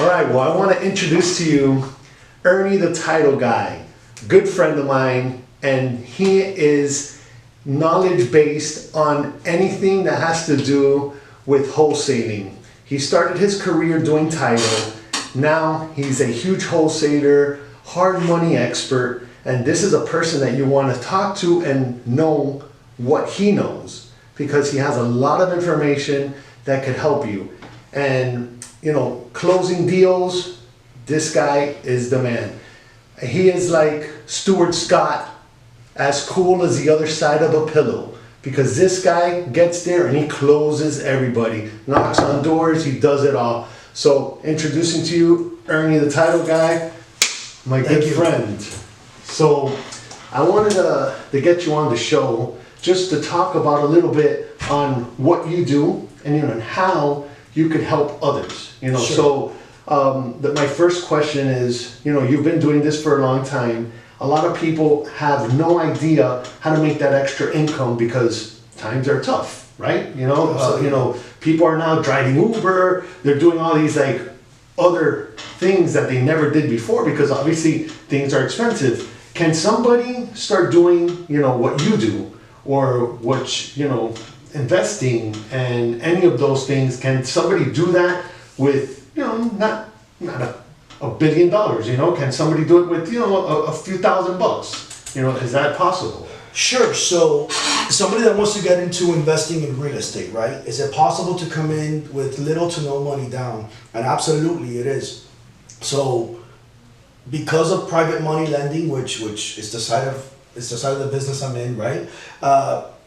All right, well, I want to introduce to you Ernie the title guy, good friend of mine, and he is knowledge based on anything that has to do with wholesaling. He started his career doing title. Now he's a huge wholesaler, hard money expert, and this is a person that you want to talk to and know what he knows, because he has a lot of information that could help you. And you know, closing deals, this guy is the man. He is like Stuart Scott, as cool as the other side of a pillow, because this guy gets there and he closes everybody, knocks on doors, he does it all. So introducing to you Ernie the title guy, my good friend. So I wanted to get you on the show just to talk about a little bit on what you do and, you know, and how you could help others. You know, sure. So my first question is, you know, you've been doing this for a long time. A lot of people have no idea how to make that extra income because times are tough, right? You know, people are now driving Uber. They're doing all these like other things that they never did before because obviously things are expensive. Can somebody start doing, you know, what you do, or what, you know, investing and any of those things? Can somebody do that with, you know, not $1 billion, you know? Can somebody do it with, you know, a few $1,000? You know, is that possible? Sure. So somebody that wants to get into investing in real estate, right? Is it possible to come in with little to no money down? And absolutely it is. So because of private money lending, which is the side of the business I'm in, right?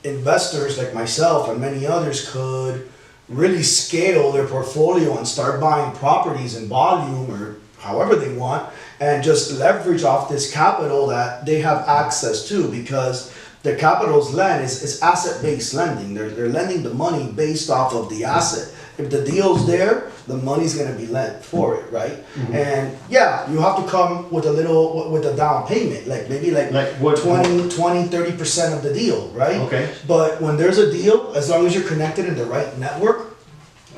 Investors like myself and many others could really scale their portfolio and start buying properties in volume or however they want, and just leverage off this capital that they have access to, because the capital's lend is asset-based lending. They're lending the money based off of the asset. If the deal's there, the money's going to be lent for it, right? Mm-hmm. And yeah, you have to come with a down payment, like maybe like what, 20, 30% of the deal, right? Okay. But when there's a deal, as long as you're connected in the right network,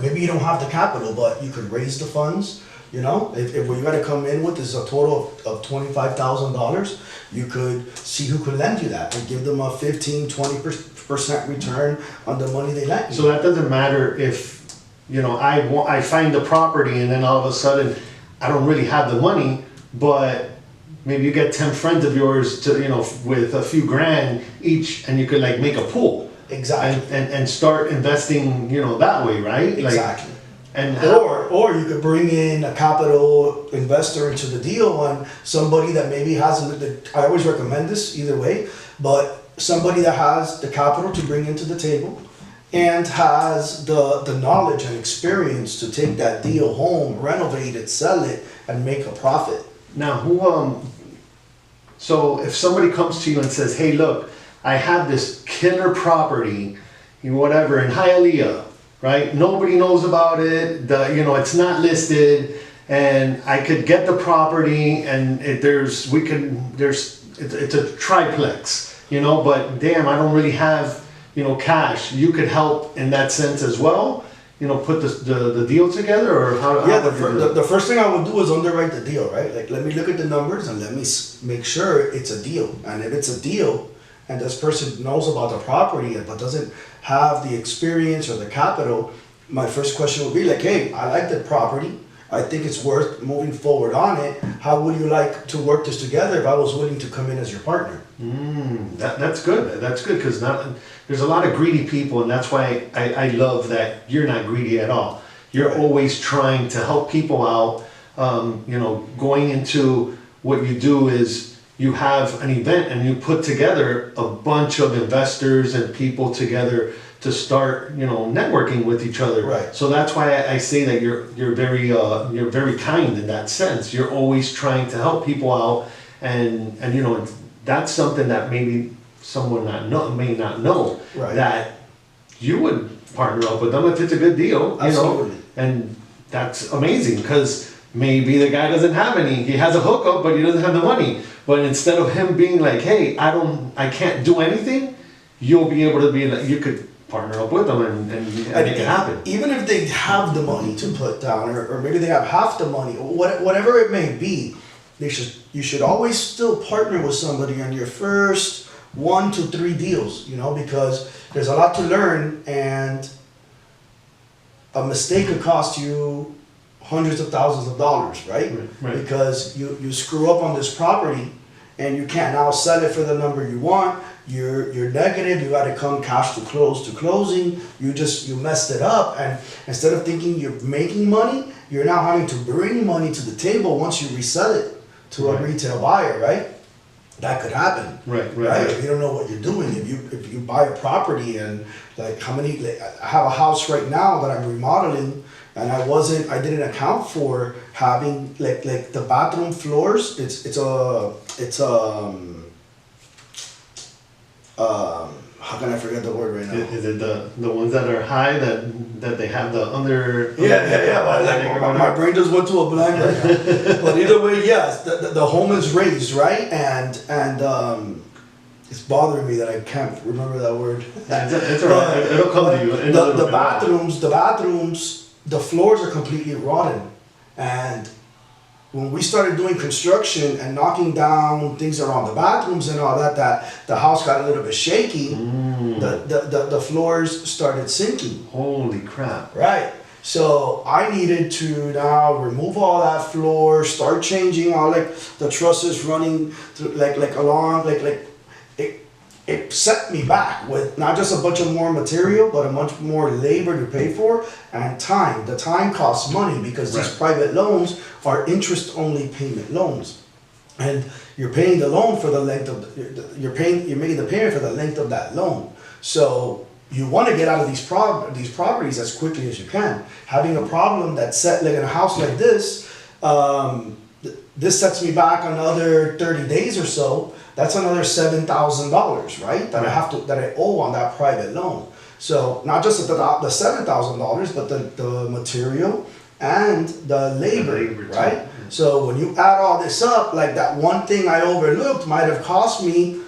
maybe you don't have the capital, but you could raise the funds. You know, if what you got to come in with is a total of $25,000, you could see who could lend you that and give them a 15-20% return on the money they lent you. So that doesn't matter if, you know, I find the property and then all of a sudden I don't really have the money, but maybe you get 10 friends of yours to, you know, with a few grand each, and you could like make a pool. Exactly. And start investing, you know, that way, right? Exactly. Like, and or you could bring in a capital investor into the deal, and somebody that maybe has I always recommend this either way, but somebody that has the capital to bring into the table and has the knowledge and experience to take that deal home, renovate it, sell it, and make a profit. Now, so if somebody comes to you and says, hey, look, I have this killer property, whatever, in Hialeah, right? Nobody knows about it. You know, it's not listed, and I could get the property, and it's a triplex, you know. But damn, I don't really have, you know, cash. You could help in that sense as well. You know, put the deal together, or how? Yeah, the first thing I would do is underwrite the deal, right? Like, let me look at the numbers and let me make sure it's a deal. And if it's a deal, and this person knows about the property but doesn't have the experience or the capital, my first question would be like, hey, I like the property. I think it's worth moving forward on it. How would you like to work this together if I was willing to come in as your partner? That's good. That's good, because there's a lot of greedy people, and that's why I love that you're not greedy at all. You're always trying to help people out. You know, going into what you do is, you have an event and you put together a bunch of investors and people together to start, you know, networking with each other. Right. So that's why I say that you're very kind in that sense. You're always trying to help people out, and you know, that's something that maybe someone may not know, right, that you would partner up with them if it's a good deal. Absolutely. You know, and that's amazing, because maybe the guy doesn't have any. He has a hookup, but he doesn't have the money. But instead of him being like, "Hey, I can't do anything," you'll be able to be like, you could partner up with them and make it happen. Even if they have the money to put down, or maybe they have half the money, whatever it may be, you should always still partner with somebody on your first 1 to 3 deals, because there's a lot to learn, and a mistake could cost you hundreds of thousands of dollars, right? Right. Because you screw up on this property and you can't now sell it for the number you want. You're negative. You got to come cash to closing. You messed it up, and instead of thinking you're making money, you're now having to bring money to the table once you resell it to a retail buyer, right? That could happen, right? If you don't know what you're doing, if you buy a property and I have a house right now that I'm remodeling, and I didn't account for having like the bathroom floors. How can I forget the word right now? Is it the ones that are high that they have the under? Yeah. My brain just went to a blank right now. But either way, yes, the home is raised, right? And it's bothering me that I can't remember that word. It's alright. It'll come to you. The bathrooms, the floors are completely rotten, and when we started doing construction and knocking down things around the bathrooms and all that the house got a little bit shaky. The floors started sinking. Holy crap! Right. So I needed to now remove all that floor, start changing all the trusses running through, along it set me back with not just a bunch of more material, but a much more labor to pay for and time. The time costs money because these private loans are interest-only payment loans, and you're paying the loan for the length of you're making the payment for the length of that loan. So you want to get out of these properties as quickly as you can. Having a problem that's set in a house like this, this sets me back another 30 days or so. That's another $7,000, right? That I owe on that private loan. So not just the $7,000, but the material and the labor, right? So when you add all this up, that one thing I overlooked might have cost me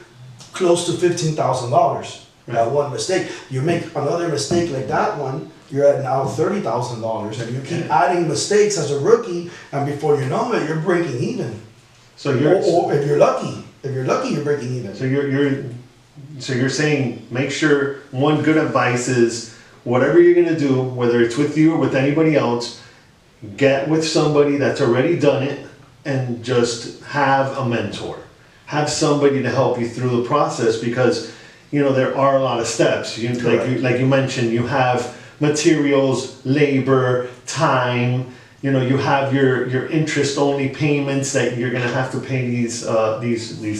close to $15,000. That one mistake. You make another mistake like that one, you're at now $30,000, and you keep adding mistakes as a rookie, and before you know it, you're breaking even. So or if you're lucky, you're breaking even. So you're saying make sure one good advice is whatever you're gonna do, whether it's with you or with anybody else, get with somebody that's already done it, and just have a mentor, have somebody to help you through the process, because there are a lot of steps. Like you mentioned, you have materials, labor, time. You have your interest-only payments that you're gonna have to pay these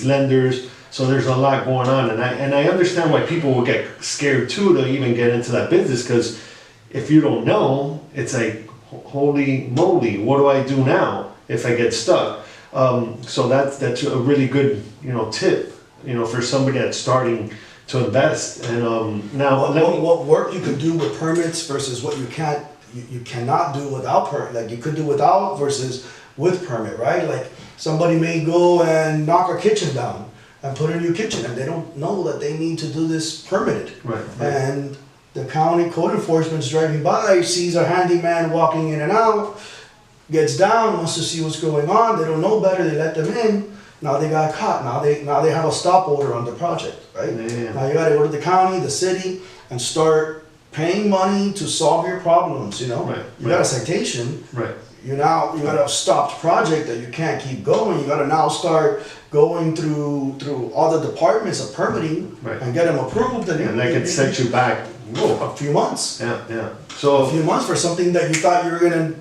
lenders. So there's a lot going on, and I understand why people will get scared too to even get into that business, because if you don't know, it's like, holy moly, what do I do now if I get stuck? So that's a really good tip for somebody that's starting to invest. And now what work you could do with permits versus what you cannot do without permit. You could do without versus with permit, right? Somebody may go and knock a kitchen down and put a new kitchen, and they don't know that they need to do this permitted. Right. And the county code enforcement's driving by, sees a handyman walking in and out, gets down, wants to see what's going on. They don't know better. They let them in. Now they got caught. Now they have a stop order on the project, right? Yeah. Now you got to go to the county, the city, and start paying money to solve your problems. You got a citation. Right. You got a stopped project that you can't keep going. You got to now start going through all the departments of permitting and get them approved. And that could set you back a few months. Yeah. So a few months for something that you thought you were gonna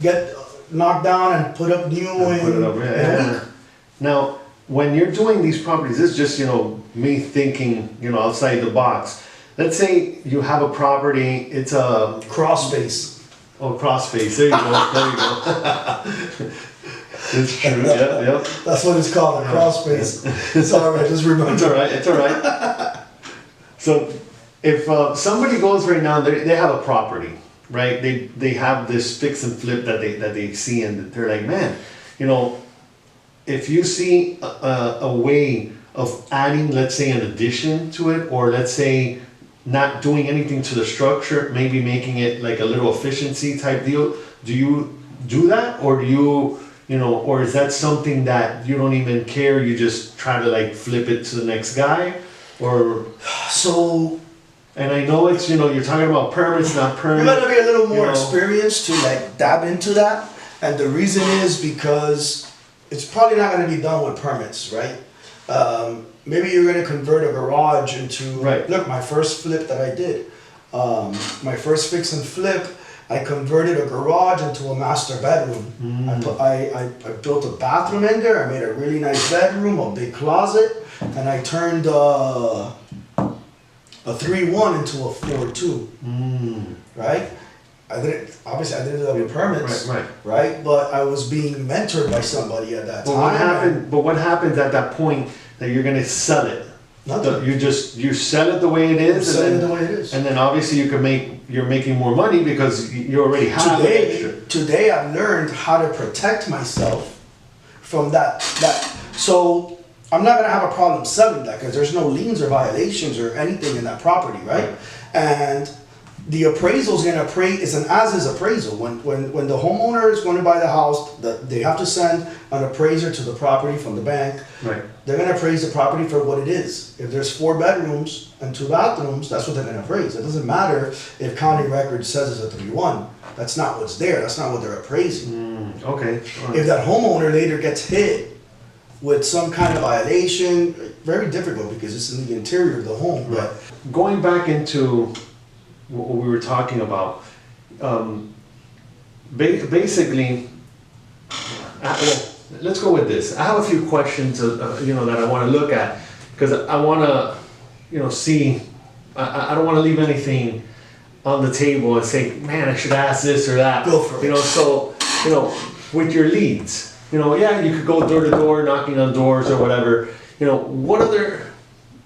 get knocked down and put up new in a week. Now, when you're doing these properties, this is just me thinking outside the box. Let's say you have a property. It's a cross space. Oh, cross space. There you go. It's true. Yeah. That's what it's called, a cross space. Sorry, I just remember. It's all right. So, if somebody goes right now, they have a property, right? They have this fix and flip that they see, and they're like, man, if you see a way of adding, let's say, an addition to it, or let's say not doing anything to the structure, maybe making it like a little efficiency type deal. Do you do that, or do you, or is that something that you don't even care? You just try to like flip it to the next guy, or So and I know it's you're talking about permits, not you permits. gotta be a little more know. experienced to like dab into that, and the reason is because it's probably not gonna be done with permits, right? Maybe you're gonna convert a garage into, Right. Look, my first flip that I did, my first fix and flip, I converted a garage into a master bedroom. I built a bathroom in there, I made a really nice bedroom, a big closet, and I turned a 3-1 into a 4-2, right? I didn't do that with permits, right? But I was being mentored by somebody at that time. But what happens at that point that you're gonna sell it? Nothing. You sell it the way it is, Sell it the way it is. and then obviously you're making more money because you already have extra. Today I've learned how to protect myself from that. So I'm not gonna have a problem selling that because there's no liens or violations or anything in that property, right? And the appraisal is gonna is an as-is appraisal. When the homeowner is going to buy the house, they have to send an appraiser to the property from the bank. Right. They're gonna appraise the property for what it is. If there's 4 bedrooms and 2 bathrooms, that's what they're gonna appraise. It doesn't matter if county record says it's a 3-1. That's not what's there. That's not what they're appraising. Okay. All right. If that homeowner later gets hit with some kind of violation, very difficult because it's in the interior of the home. But Going back into what we were talking about, basically, well, let's go with this. I have a few questions, that I want to look at because I want to, see. I don't want to leave anything on the table and say, man, I should ask this or that. Go for it. So with your leads, yeah, you could go door to door, knocking on doors or whatever.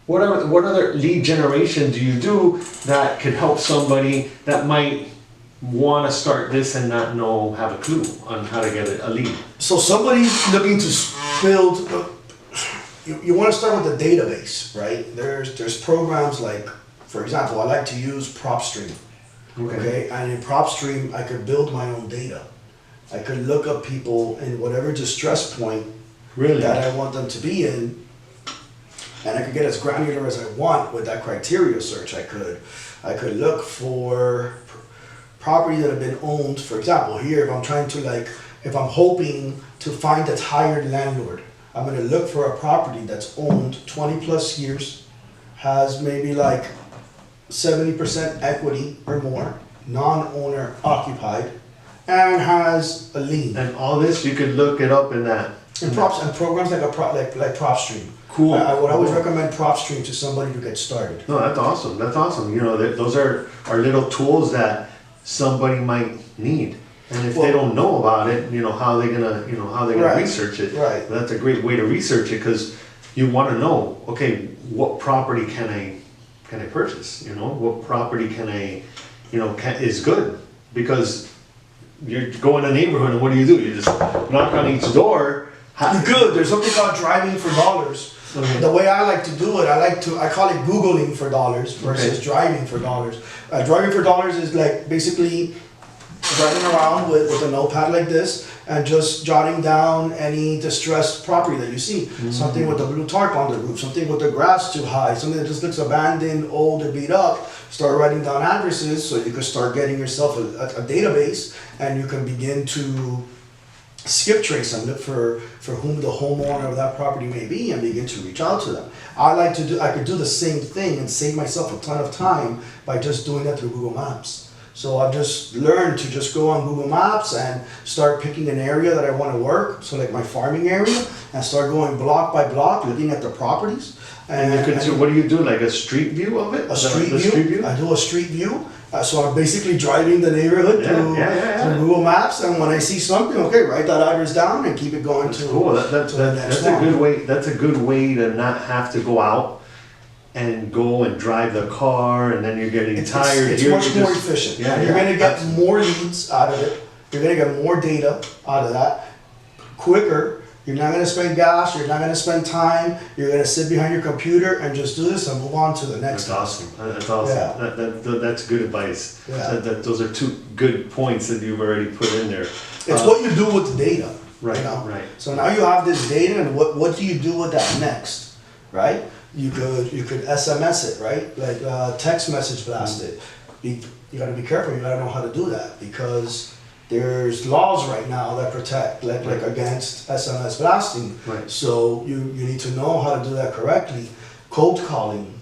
What other lead generation do you do that could help somebody that might want to start this and not have a clue on how to get a lead? so somebody looking to build, you want to start with a database, right? There's programs like, for example, I like to use PropStream. Okay, and in PropStream, I could build my own data. I could look up people in whatever distress point that I want them to be in, and I could get as granular as I want with that criteria search. I could look for property that have been owned. For example, here, if I'm hoping to find a tired landlord, I'm gonna look for a property that's owned 20 plus years, has maybe like 70% equity or more, non-owner occupied, and has a lien. And all this, you could look it up in that. And programs like PropStream. Cool. I would always recommend PropStream to somebody to get started. No, that's awesome. That's awesome. Those are little tools that somebody might need. And if they don't know about it, how they gonna research it. Right. That's a great way to research it because you want to know, okay, what property can I purchase? What property can I, is good? Because you go in a neighborhood and what do? You just knock on each door. Good. There's something called driving for dollars. Okay. The way I like to do it, I call it Googling for dollars versus driving for dollars. Driving for dollars is like basically driving around with a notepad like this and just jotting down any distressed property that you see. Something with the blue tarp on the roof, something with the grass too high, something that just looks abandoned, old, or beat up. Start writing down addresses so you can start getting yourself a database and you can begin to skip trace and look for whom the homeowner of that property may be and begin to reach out to them. I could do the same thing and save myself a ton of time by just doing that through Google Maps. So I've just learned to just go on Google Maps and start picking an area that I want to work, so like my farming area, and start going block by block, looking at the properties. And what do you do, like a street view of it? A street view. I do a street view. So I'm basically driving the neighborhood through Google Maps, and when I see something, okay, write that address down and keep it going. That's cool. That's a good way. That's a good way to not have to go out and go and drive the car, and then you're getting tired. It's much more efficient. You're going to get more leads out of it. You're going to get more data out of that quicker, You're not gonna spend gas, you're not gonna spend time, you're gonna sit behind your computer and just do this and move on to the next. That's awesome. That's awesome. Yeah. That's good advice. Yeah. Those are two good points that you've already put in there. It's what you do with the data. Right, You know? right. So now you have this data, and what do you do with that next, right? You could SMS it, right? Like text message blast it. You gotta be careful. You gotta know how to do that because there's laws right now that protect like against SMS blasting. Right. So you need to know how to do that correctly. Cold calling,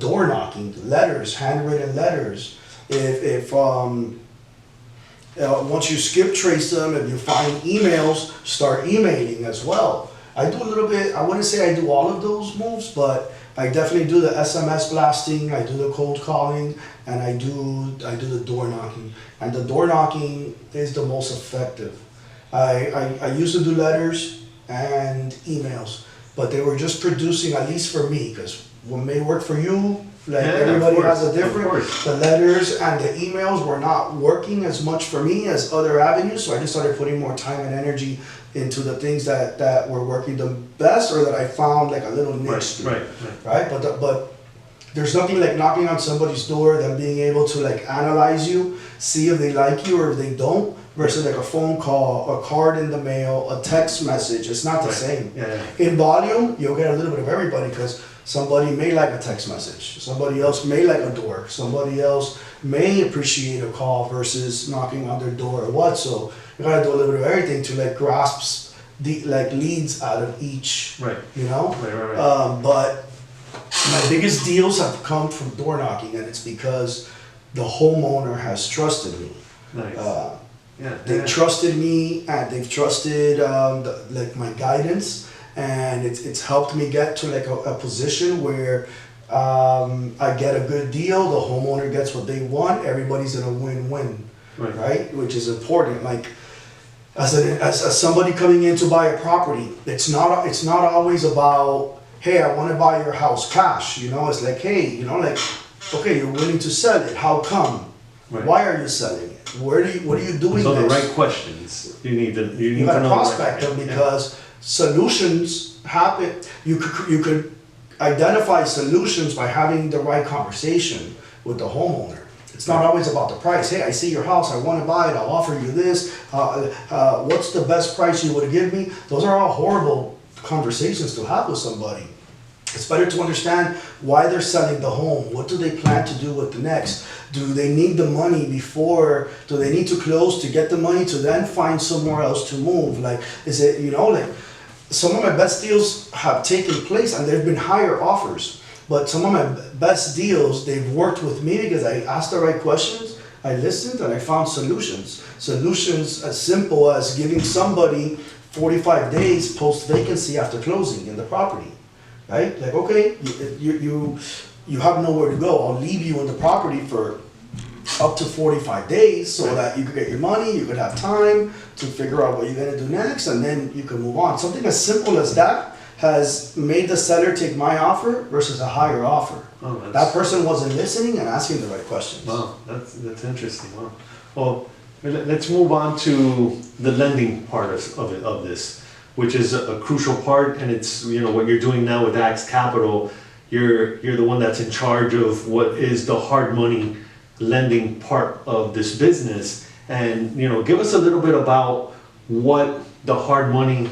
door knocking, letters, handwritten letters. If once you skip trace them, if you find emails, start emailing as well. I do a little bit, I wouldn't say I do all of those moves, but I definitely do the SMS blasting, I do the cold calling, and I do the door knocking. And the door knocking is the most effective. I used to do letters and emails, but they were just producing, at least for me, because what may work for you, like everybody has a different, the letters and the emails were not working as much for me as other avenues, so I just started putting more time and energy into the things that were working the best or that I found like a little niche to. Right? But there's nothing like knocking on somebody's door, them being able to like analyze you, see if they like you or if they don't, versus like a phone call, a card in the mail, a text message. It's not the same. In volume, you'll get a little bit of everybody because somebody may like a text message, somebody else may like a door, somebody else may appreciate a call versus knocking on their door or what. So you gotta do a little bit of everything to like grasp the like leads out of each. You know. But my biggest deals have come from door knocking, and it's because the homeowner has trusted me. They've trusted me, and they've trusted like my guidance, and it's helped me get to like a position where I get a good deal, the homeowner gets what they want, everybody's in a win-win, right? Which is important. Like as somebody coming in to buy a property, it's not always about, hey, I want to buy your house cash. You know, it's like, hey, you know, like, okay, you're willing to sell it. How come? Why are you selling it? What are you doing? So the right questions. You gotta prospect them because solutions happen. You could identify solutions by having the right conversation with the homeowner. It's not always about the price. Hey, I see your house. I want to buy it. I'll offer you this. What's the best price you would give me? Those are all horrible conversations to have with somebody. It's better to understand why they're selling the home. What do they plan to do with the next? Do they need the money before? Do they need to close to get the money to then find somewhere else to move? Like, is it, you know, like some of my best deals have taken place and there've been higher offers. But some of my best deals, they've worked with me because I asked the right questions, I listened, and I found solutions. Solutions as simple as giving somebody 45 days post-vacancy after closing in the property. Right? Like, okay, you have nowhere to go. I'll leave you in the property for up to 45 days so that you could get your money, you could have time to figure out what you're gonna do next, and then you can move on. Something as simple as that has made the seller take my offer versus a higher offer. That person wasn't listening and asking the right questions. Wow, that's interesting. Wow. Well, let's move on to the lending part of this, which is a crucial part, and it's, you know, what you're doing now with Axe Capital. You're the one that's in charge of what is the hard money lending part of this business, and you know, give us a little bit about what the hard money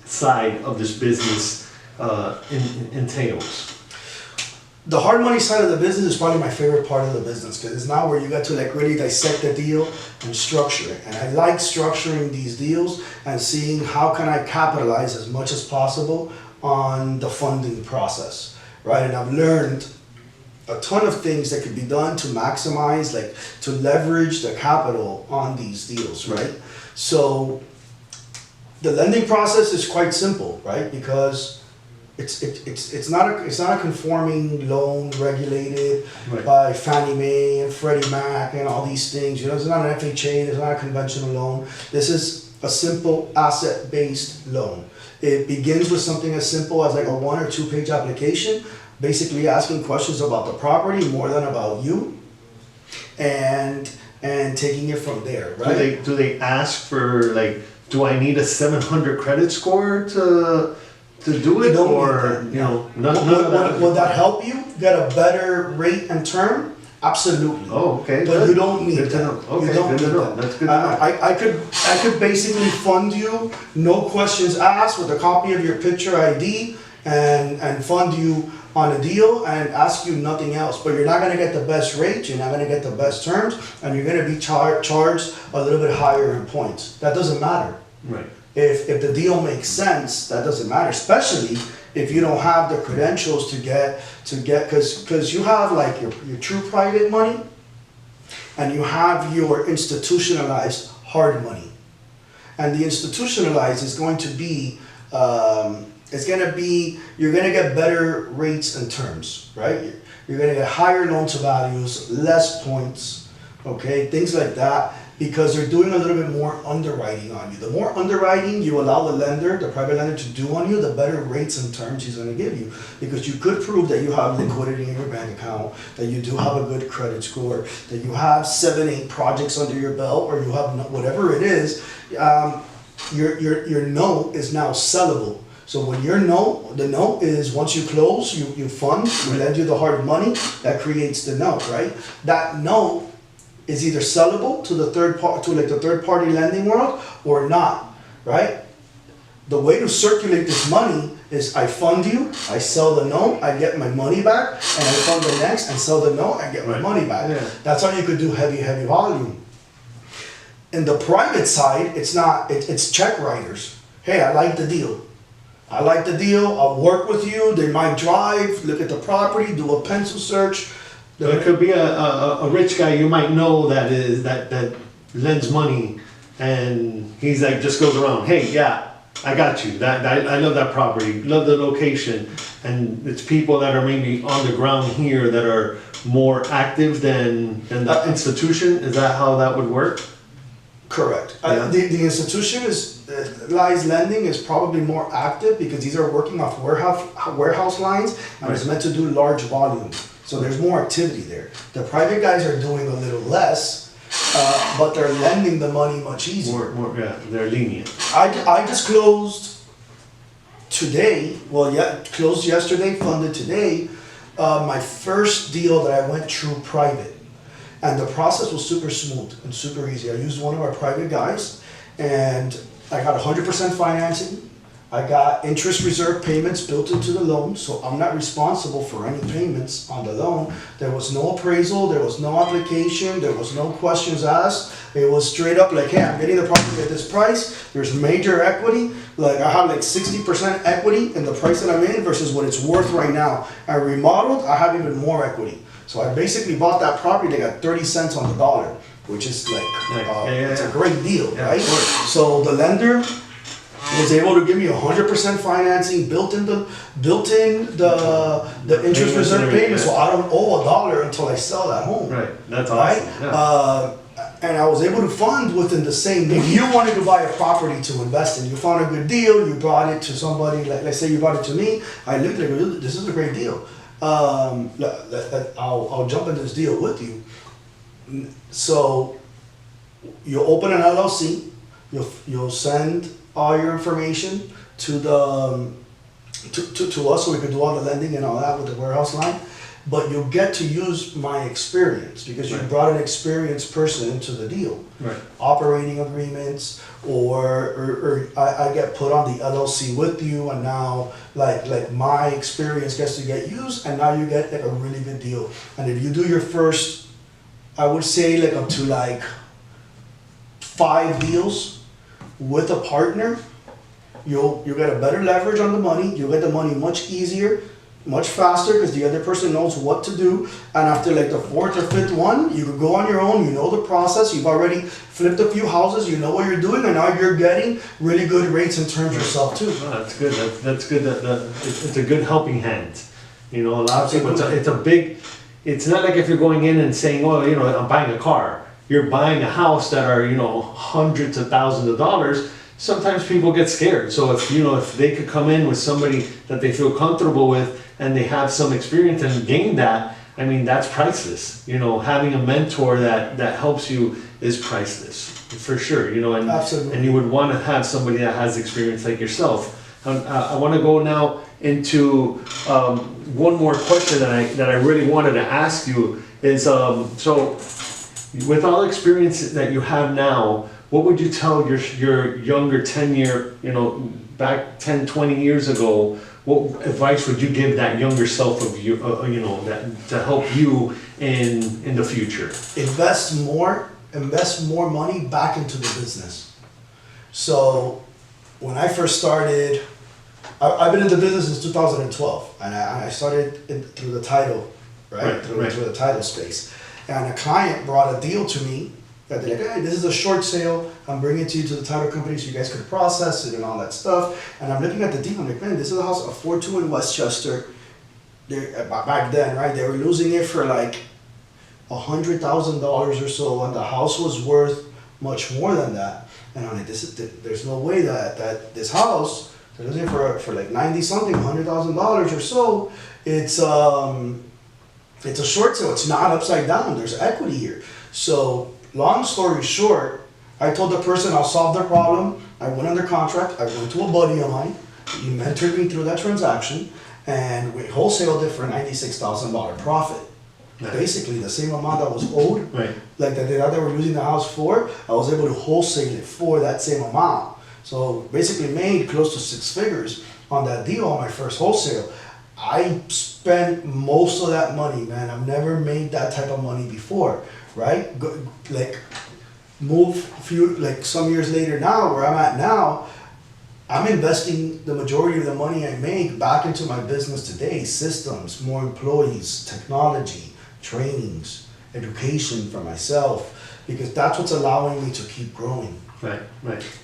side of this business entails. The hard money side of the business is probably my favorite part of the business because it's now where you get to like really dissect the deal and structure it. And I like structuring these deals and seeing how can I capitalize as much as possible on the funding process, right? And I've learned a ton of things that could be done to maximize, like to leverage the capital on these deals, right? So the lending process is quite simple, right? Because it's not a conforming loan regulated by Fannie Mae and Freddie Mac and all these things. You know, it's not an FHA. It's not a conventional loan. This is a simple asset-based loan. It begins with something as simple as like a 1 or 2 page application, basically asking questions about the property more than about you, and taking it from there. Right? Do they ask for like do I need a 700 credit score to do it, You don't or need that. you know, none of that? Will that help you get a better rate and term? Absolutely. Oh, okay. But good. you don't need Good to that. know. Okay, You don't good to need know. that. That's good to know. I could basically fund you, no questions asked, with a copy of your picture ID, and fund you on a deal and ask you nothing else. But you're not gonna get the best rate, you're not gonna get the best terms, and you're gonna be charged a little bit higher in points. That doesn't matter. Right. If the deal makes sense, that doesn't matter, especially if you don't have the credentials to get, because you have like your true private money, and you have your institutionalized hard money. And the institutionalized is going to be, you're gonna get better rates and terms, right? You're gonna get higher loan to values, less points, okay, things like that, because they're doing a little bit more underwriting on you. The more underwriting you allow the lender, the private lender, to do on you, the better rates and terms he's gonna give you. Because you could prove that you have liquidity in your bank account, that you do have a good credit score, that you have 7, 8 projects under your belt, or you have whatever it is, your note is now sellable. So when your note, the note is, once you close, you fund, we lend you the hard money, that creates the note, right? That note is either sellable to the third party lending world or not, right? The way to circulate this money is I fund you, I sell the note, I get my money back, and I fund the next and sell the note, I get my money back. Yeah. That's how you could do heavy volume. In the private side, it's check writers. Hey, I like the deal. I'll work with you, they might drive, look at the property, do a pencil search. But it could be a rich guy you might know that lends money, and he's like, just goes around, hey, yeah, I got you. I love that property, love the location, and it's people that are maybe on the ground here that are more active than the institution. Is that how that would work? Correct. Yeah. The institution lies lending is probably more active because these are working off warehouse lines, and it's meant to do large volume. So there's more activity there. The private guys are doing a little less, but they're lending the money much easier. Yeah, they're lenient. I just closed today, closed yesterday, funded today, my first deal that I went through private. And the process was super smooth and super easy. I used one of our private guys, and I got 100% financing. I got interest reserve payments built into the loan, so I'm not responsible for any payments on the loan. There was no appraisal, there was no application, there was no questions asked. It was straight up like, hey, I'm getting the property at this price. There's major equity. Like I have like 60% equity in the price that I'm in versus what it's worth right now. I remodeled, I have even more equity. So I basically bought that property, they got 30 cents on the dollar, which is like, it's a great deal, right? So the lender was able to give me 100% financing, built in the interest reserve payment, so I don't owe $1 until I sell that home. Right, that's awesome. Right? Yeah. And I was able to fund within the same. If you wanted to buy a property to invest in, you found a good deal, you brought it to somebody, like let's say you brought it to me, I looked at it, this is a great deal. I'll jump into this deal with you. So you open an LLC, you'll send all your information to us so we can do all the lending and all that with the warehouse line. But you'll get to use my experience because you brought an experienced person into the deal. Right. Operating agreements, or I get put on the LLC with you, and now like my experience gets to get used, and now you get like a really good deal. And if you do your first, I would say like up to like 5 deals with a partner, you'll get a better leverage on the money. You'll get the money much easier, much faster, because the other person knows what to do. And after like the 4th or 5th one, you can go on your own. You know the process. You've already flipped a few houses. You know what you're doing, and now you're getting really good rates and terms yourself too. Oh, that's good. That's good. It's a good helping hand. You know, a lot of people. It's a big. It's not like if you're going in and saying, "Oh, you know, I'm buying a car." You're buying a house that are, you know, hundreds of thousands of dollars. Sometimes people get scared. So if they could come in with somebody that they feel comfortable with and they have some experience and gain that, I mean, that's priceless. You know, having a mentor that helps you is priceless. For sure, you know, and Absolutely. and you would want to have somebody that has experience like yourself. I want to go now into one more question that I really wanted to ask you is so with all the experience that you have now, what would you tell your younger 10-year, you know, back 10, 20 years ago? What advice would you give that younger self of you, you know, that to help you in the future? Invest more money back into the business. So when I first started, I've been in the business since 2012, and I started through the title, right? Through the title space. And a client brought a deal to me that they're like, hey, this is a short sale. I'm bringing it to you to the title company so you guys could process it and all that stuff. And I'm looking at the deal. I'm like, man, this is a house, a 4-2 in Westchester. Back then, right? They were losing it for like $100,000 or so, and the house was worth much more than that. And I'm like, there's no way that this house, they're losing for like 90 something, $100,000 or so. It's a short sale. It's not upside down. There's equity here. So long story short, I told the person I'll solve their problem. I went under contract. I went to a buddy of mine. He mentored me through that transaction, and we wholesaled it for a $96,000 profit. Nice. Basically the same amount that was owed, Right. like that they were losing the house for, I was able to wholesale it for that same amount. So basically made close to 6 figures on that deal on my first wholesale. I spent most of that money, man. I've never made that type of money before, right? Some years later now, where I'm at now, I'm investing the majority of the money I make back into my business today. Systems, more employees, technology, trainings, education for myself, because that's what's allowing me to keep growing. Right.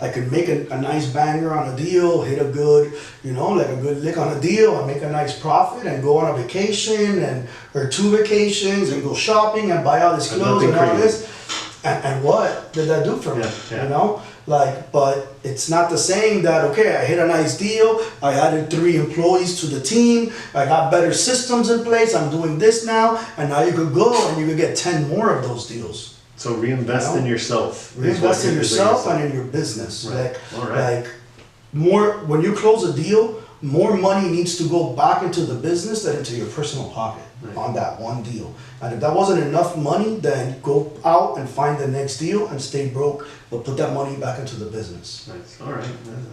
I could make a nice banger on a deal, hit a good, like a good lick on a deal, and make a nice profit, and go on a vacation or 2 vacations, and go shopping and buy all this clothes and all this. And what did that do for me? Yeah. But it's not the same that, okay, I hit a nice deal, I added 3 employees to the team, I got better systems in place, I'm doing this now, and now you could go and you could get 10 more of those deals. So reinvest in yourself. Reinvest in yourself and in your business. Right. All right. When you close a deal, more money needs to go back into the business than into your personal pocket on that one deal. And if that wasn't enough money, then go out and find the next deal and stay broke, but put that money back into the business. Nice. All right.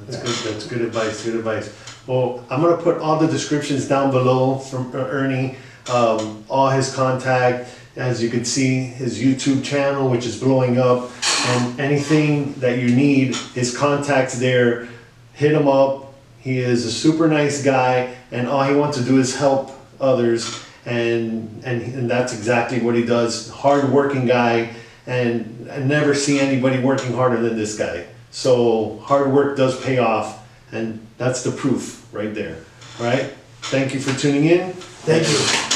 That's good. That's good advice. Good advice. Well, I'm gonna put all the descriptions down below from Ernie, all his contact. As you can see, his YouTube channel, which is blowing up, and anything that you need, his contact's there. Hit him up. He is a super nice guy, and all he wants to do is help others, and that's exactly what he does. Hard working guy, and I never see anybody working harder than this guy. So hard work does pay off, and that's the proof right there. All right. Thank you for tuning in. Thank you.